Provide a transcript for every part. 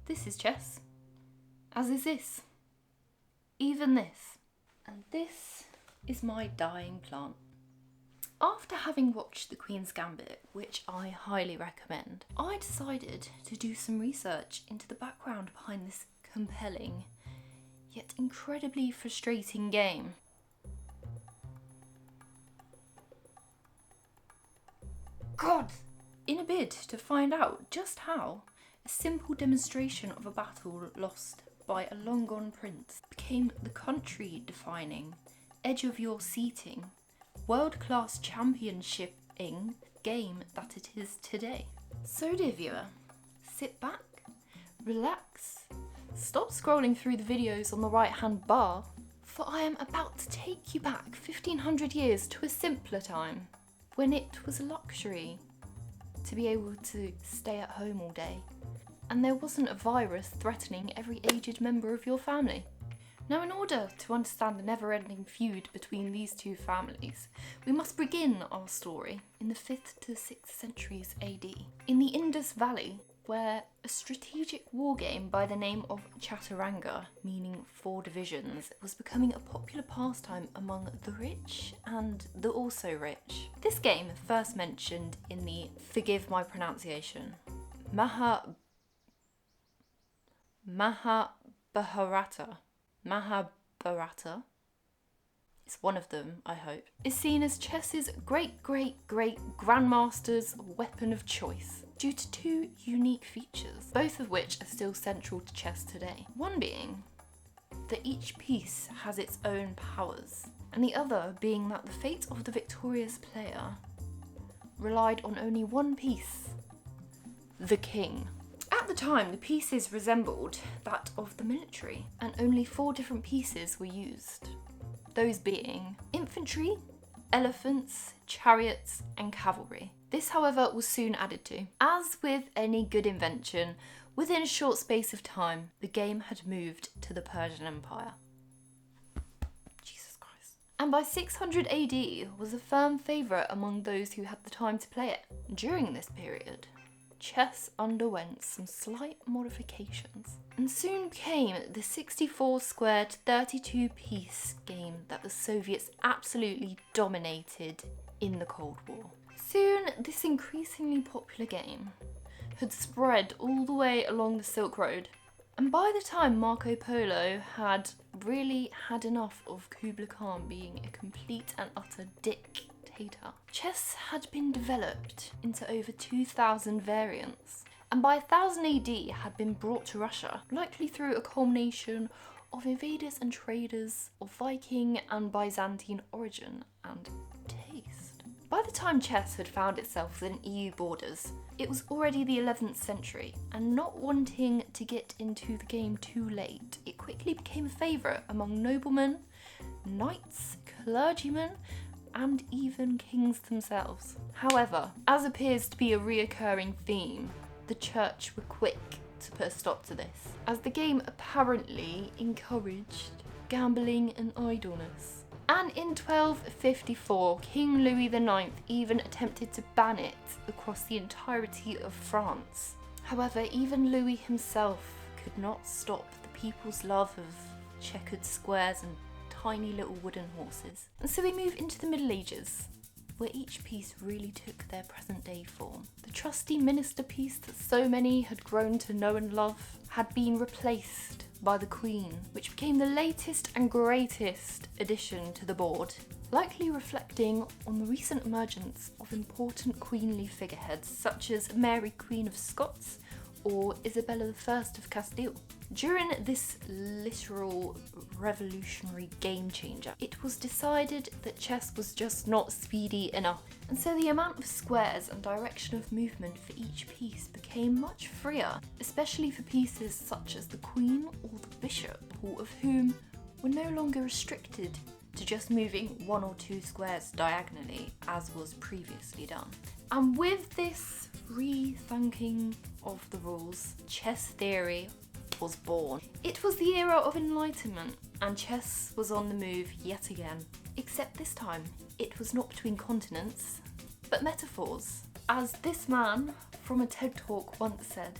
This is chess. As is this. Even this. And this is my dying plant. After having watched The Queen's Gambit, which I highly recommend, I decided to do some research into the background behind this compelling, yet incredibly frustrating game. God! In a bid to find out just how a simple demonstration of a battle lost by a long-gone prince became the country-defining, edge-of-your-seating, world-class championshiping game that it is today. So dear viewer, sit back, relax, stop scrolling through the videos on the right-hand bar, for I am about to take you back 1500 years to a simpler time, when it was a luxury to be able to stay at home all day, and there wasn't a virus threatening every aged member of your family. Now, in order to understand the never-ending feud between these two families, we must begin our story in the 5th to 6th centuries AD, in the Indus Valley, where a strategic war game by the name of Chaturanga, meaning 4 divisions, was becoming a popular pastime among the rich and the also rich. This game first mentioned in the, forgive my pronunciation, Mahabharata, it's one of them, I hope, is seen as chess's great-great-great-grandmaster's weapon of choice due to 2 unique features, both of which are still central to chess today. One being that each piece has its own powers, and the other being that the fate of the victorious player relied on only one piece, the king. At the time, the pieces resembled that of the military, and only 4 different pieces were used. Those being infantry, elephants, chariots, and cavalry. This, however, was soon added to. As with any good invention, within a short space of time, the game had moved to the Persian Empire. Jesus Christ. And by 600 AD was a firm favourite among those who had the time to play it. During this period, chess underwent some slight modifications and soon became the 64 squared 32 piece game that the Soviets absolutely dominated in the Cold War. Soon this increasingly popular game had spread all the way along the Silk Road, and by the time Marco Polo had really had enough of Kublai Khan being a complete and utter dictator, chess had been developed into over 2,000 variants, and by 1000 AD had been brought to Russia, likely through a culmination of invaders and traders of Viking and Byzantine origin and taste. By the time chess had found itself within EU borders, it was already the 11th century, and not wanting to get into the game too late, it quickly became a favourite among noblemen, knights, clergymen, and even kings themselves. However, as appears to be a reoccurring theme, the church were quick to put a stop to this, as the game apparently encouraged gambling and idleness. And in 1254, King Louis IX even attempted to ban it across the entirety of France. However, even Louis himself could not stop the people's love of checkered squares and tiny little wooden horses. And so we move into the Middle Ages, where each piece really took their present day form. The trusty minister piece that so many had grown to know and love had been replaced by the Queen, which became the latest and greatest addition to the board, likely reflecting on the recent emergence of important queenly figureheads such as Mary Queen of Scots or Isabella I of Castile. During this literal revolutionary game changer, it was decided that chess was just not speedy enough, and so the amount of squares and direction of movement for each piece became much freer, especially for pieces such as the queen or the bishop, all of whom were no longer restricted to just moving 1 or 2 squares diagonally as was previously done. And with this rethinking of the rules, chess theory was born. It was the era of enlightenment, and chess was on the move yet again. Except this time, it was not between continents, but metaphors. As this man from a TED Talk once said,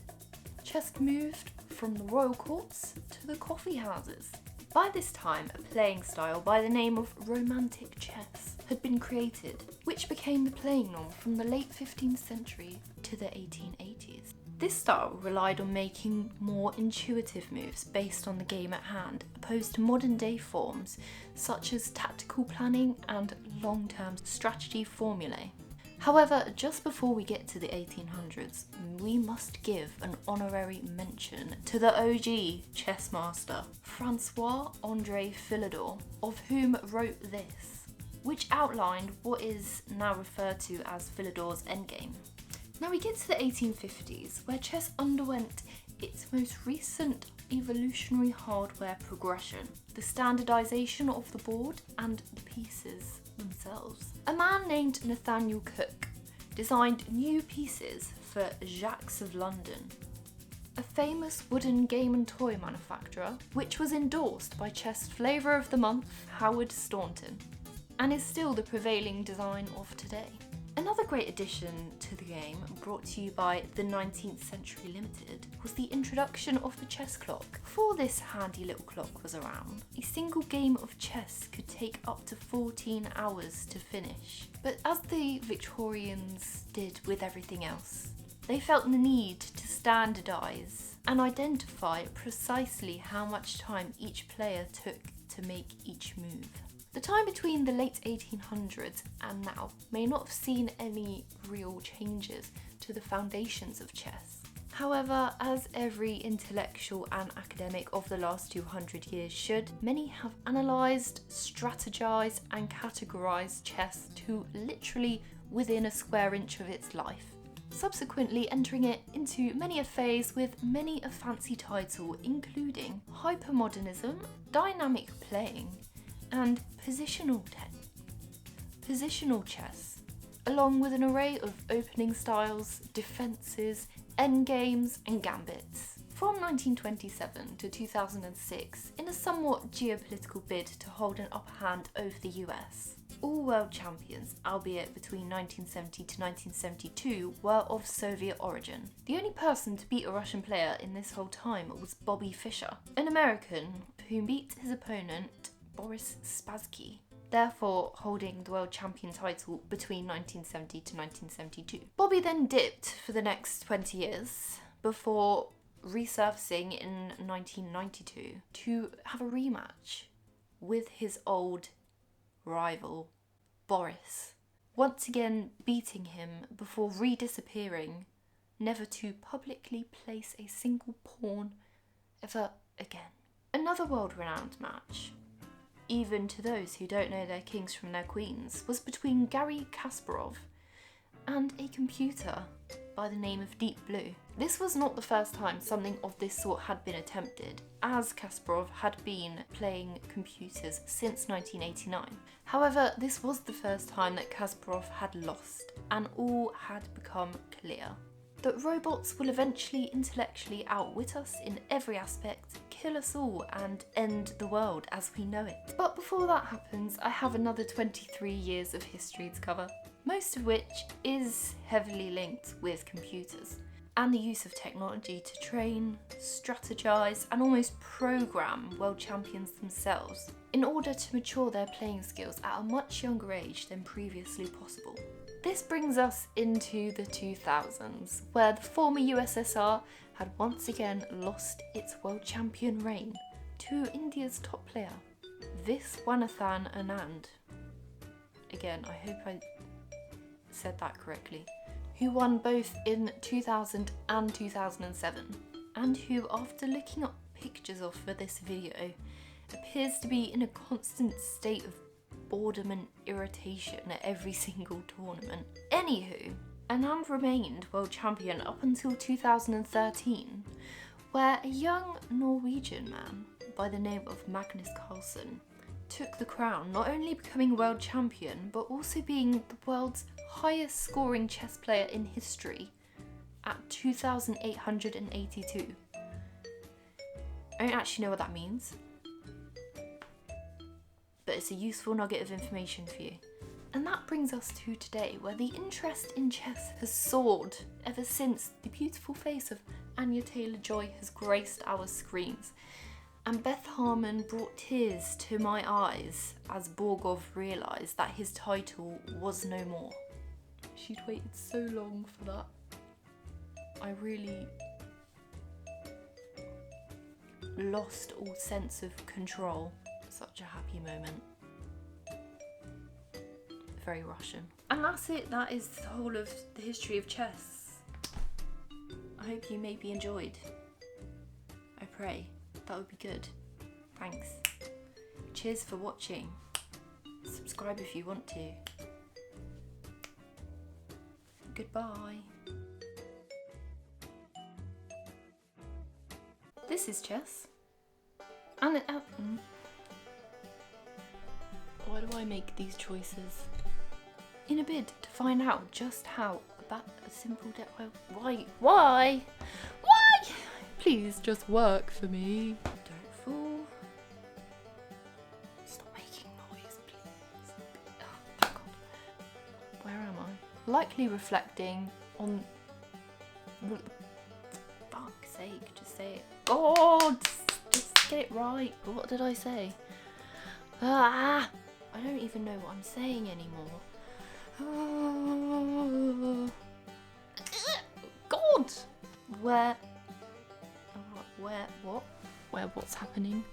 chess moved from from the royal courts to the coffee houses. By this time, a playing style by the name of Romantic chess had been created, which became the playing norm from the late 15th century to the 1880s. This style relied on making more intuitive moves based on the game at hand, opposed to modern day forms such as tactical planning and long-term strategy formulae. However, just before we get to the 1800s, we must give an honorary mention to the OG chess master, Francois-André Philidor, of whom wrote this, which outlined what is now referred to as Philidor's endgame. Now we get to the 1850s, where chess underwent its most recent evolutionary hardware progression, the standardisation of the board and the pieces themselves. A man named Nathaniel Cook designed new pieces for Jacques of London, a famous wooden game and toy manufacturer, which was endorsed by chess flavour of the month Howard Staunton, and is still the prevailing design of today. Another great addition to the game, brought to you by the 19th Century Limited, was the introduction of the chess clock. Before this handy little clock was around, a single game of chess could take up to 14 hours to finish. But as the Victorians did with everything else, they felt the need to standardise and identify precisely how much time each player took to make each move. The time between the late 1800s and now may not have seen any real changes to the foundations of chess. However, as every intellectual and academic of the last 200 years should, many have analysed, strategised and categorised chess to literally within a square inch of its life, subsequently entering it into many a phase with many a fancy title, including hypermodernism, dynamic playing, and positional chess, along with an array of opening styles, defences, endgames and gambits. From 1927 to 2006, in a somewhat geopolitical bid to hold an upper hand over the US, all world champions, albeit between 1970 to 1972, were of Soviet origin. The only person to beat a Russian player in this whole time was Bobby Fischer, an American who beat his opponent Boris Spassky, therefore holding the world champion title between 1970 to 1972. Bobby then dipped for the next 20 years before resurfacing in 1992 to have a rematch with his old rival, Boris, once again beating him before redisappearing, never to publicly place a single pawn ever again. Another world-renowned match, even to those who don't know their kings from their queens, was between Garry Kasparov and a computer by the name of Deep Blue. This was not the first time something of this sort had been attempted, as Kasparov had been playing computers since 1989. However, this was the first time that Kasparov had lost, and all had become clear that robots will eventually intellectually outwit us in every aspect, kill us all, and end the world as we know it. But before that happens, I have another 23 years of history to cover, most of which is heavily linked with computers and the use of technology to train, strategise and almost program world champions themselves in order to mature their playing skills at a much younger age than previously possible. This brings us into the 2000s, where the former USSR had once again lost its world champion reign to India's top player, Viswanathan Anand. Again, I hope I said that correctly. Who won both in 2000 and 2007, and who, after looking up pictures of for this video, appears to be in a constant state of boredom and irritation at every single tournament. Anywho, Anand remained world champion up until 2013, where a young Norwegian man by the name of Magnus Carlsen took the crown, not only becoming world champion, but also being the world's highest scoring chess player in history at 2,882. I don't actually know what that means, but it's a useful nugget of information for you. And that brings us to today, where the interest in chess has soared ever since the beautiful face of Anya Taylor-Joy has graced our screens, and Beth Harmon brought tears to my eyes as Borgov realised that his title was no more. She'd waited so long for that. I really lost all sense of control. Such a happy moment. Very Russian. And that's it. That is the whole of the history of chess. I hope you maybe enjoyed. I pray. That would be good. Thanks. Cheers for watching. Subscribe if you want to. Goodbye. This is chess. And it why do I make these choices? In a bid to find out just how about a simple why? Please just work for me. Don't fool. Stop making noise, please. Oh, thank God. Where am I? Likely reflecting on. Fuck's sake, just say it. God, just get it right. What did I say? I don't even know what I'm saying anymore. God! What's happening?